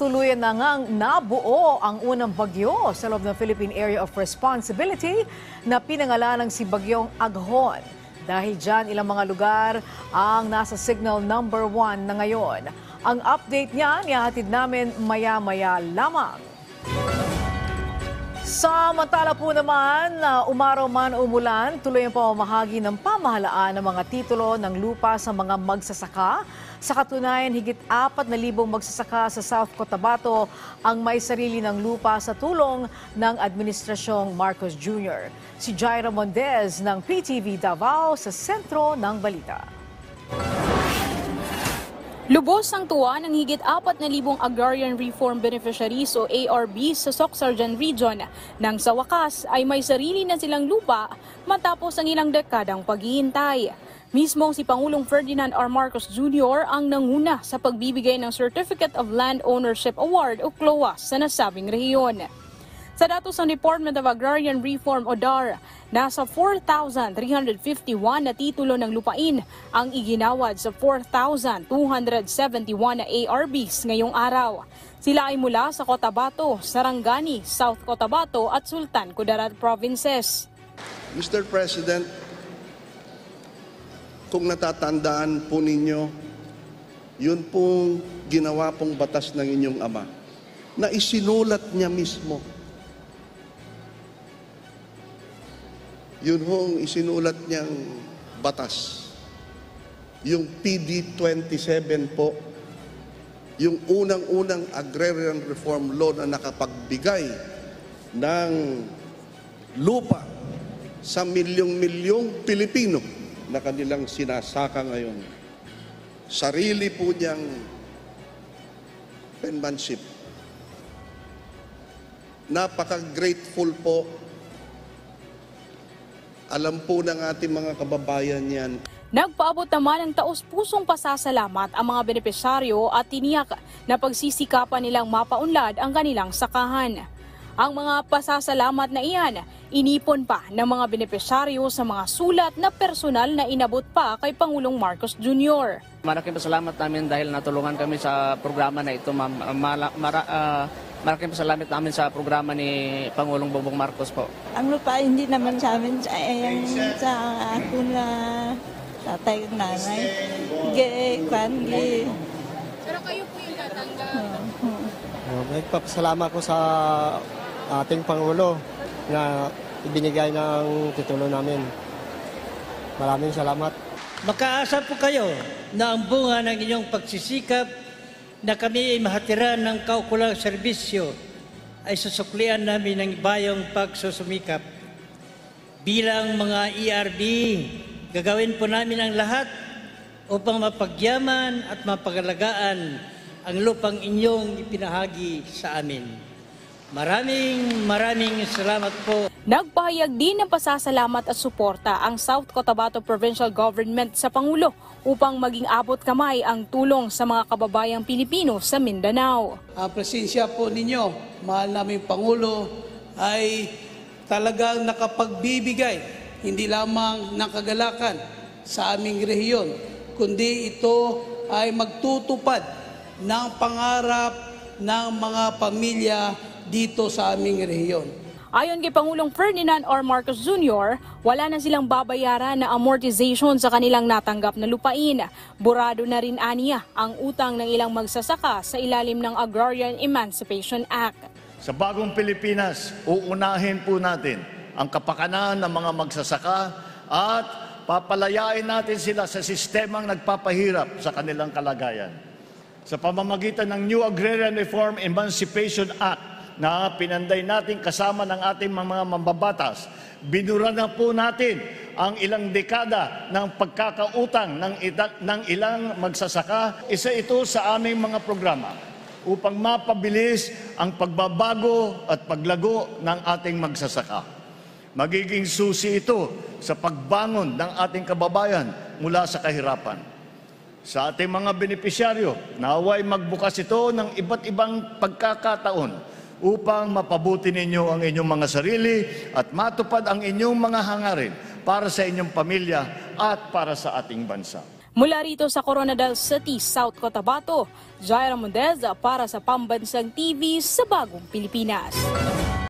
Tuluyan na ngang nabuo ang unang bagyo sa loob ng Philippine Area of Responsibility na pinangalanang si Bagyong Aghon. Dahil dyan, ilang mga lugar ang nasa signal number 1 na ngayon. Ang update niyan, ihahatid namin maya-maya lamang. Samantala po naman, umaraw man o umulan, tuloy ang pamamahagi ng pamahalaan ng mga titulo ng lupa sa mga magsasaka. Sa katunayan, higit 4,000 magsasaka sa South Cotabato ang may sarili ng lupa sa tulong ng Administrasyong Marcos Jr. Si Jaira Mondez ng PTV Davao sa sentro ng balita. Lubos ang tuwa ng higit 4,000 Agrarian Reform Beneficiaries o ARBs sa Sorsogon Region nang sa wakas ay may sarili na silang lupa matapos ang ilang dekadang paghihintay. Mismong si Pangulong Ferdinand R. Marcos Jr. ang nanguna sa pagbibigay ng Certificate of Land Ownership Award o CLOA sa nasabing rehiyon. Sa datos ng Department of Agrarian Reform o DAR, nasa 4,351 na titulo ng lupain ang iginawad sa 4,271 na ARBs ngayong araw. Sila ay mula sa Cotabato, Sarangani, South Cotabato at Sultan Kudarat provinces. Mr. President, kung natatandaan po ninyo, yun pong ginawa pong batas ng inyong ama na isinulat niya mismo. Yun hong isinulat niyang batas. Yung PD 27 po, yung unang-unang agrarian reform law na nakapagbigay ng lupa sa milyong-milyong Pilipino na kanilang sinasaka ngayon. Sarili po niyang penmanship. Napaka-grateful po. Alam po ng ating mga kababayan yan. Nagpaabot naman ng taus-pusong pasasalamat ang mga benepisyaryo at tiniyak na pagsisikapan nilang mapaunlad ang kanilang sakahan. Ang mga pasasalamat na iyan, inipon pa ng mga benepisyaryo sa mga sulat na personal na inabot pa kay Pangulong Marcos Jr. Malaking pasalamat namin dahil natulungan kami sa programa na ito, ma'am. Malaking pasalamat namin sa programa ni Pangulong Bongbong Marcos po. Ang lupa hindi naman sa amin, sa ako na tatay at nanay. Pero kayo po yung tatanggap. Nagpapasalamat ko sa ating Pangulo na ibinigay ng titulo namin. Maraming salamat. Makaasa po kayo na ang bunga ng inyong pagsisikap na kami ay mahatiran ng kaukulang serbisyo ay susuklian namin ng bayong pagsusumikap. Bilang mga ERB, gagawin po namin ang lahat upang mapagyaman at mapagalagaan ang lupang inyong ipinahagi sa amin. Maraming salamat po. Nagpahayag din ng pasasalamat at suporta ang South Cotabato Provincial Government sa Pangulo upang maging abot kamay ang tulong sa mga kababayang Pilipino sa Mindanao. Ang presensya po ninyo, mahal naming Pangulo, ay talagang nakapagbibigay hindi lamang ng kagalakan sa aming rehiyon, kundi ito ay magtutupad ng pangarap ng mga pamilya dito sa aming rehiyon. Ayon kay Pangulong Ferdinand R. Marcos Jr., wala na silang babayaran na amortization sa kanilang natanggap na lupain. Burado na rin aniya ang utang ng ilang magsasaka sa ilalim ng Agrarian Emancipation Act. Sa bagong Pilipinas, uunahin po natin ang kapakanan ng mga magsasaka at papalayain natin sila sa sistemang nagpapahirap sa kanilang kalagayan. Sa pamamagitan ng New Agrarian Reform Emancipation Act, na pinanday natin kasama ng ating mga mambabatas, binura na po natin ang ilang dekada ng pagkakautang ng ilang magsasaka. Isa ito sa aming mga programa upang mapabilis ang pagbabago at paglago ng ating magsasaka. Magiging susi ito sa pagbangon ng ating kababayan mula sa kahirapan. Sa ating mga benepisyaryo, naway magbukas ito ng iba't ibang pagkakataon upang mapabuti ninyo ang inyong mga sarili at matupad ang inyong mga hangarin para sa inyong pamilya at para sa ating bansa. Mula rito sa Coronadal City, South Cotabato, Jaira Mundez para sa Pambansang TV sa Bagong Pilipinas.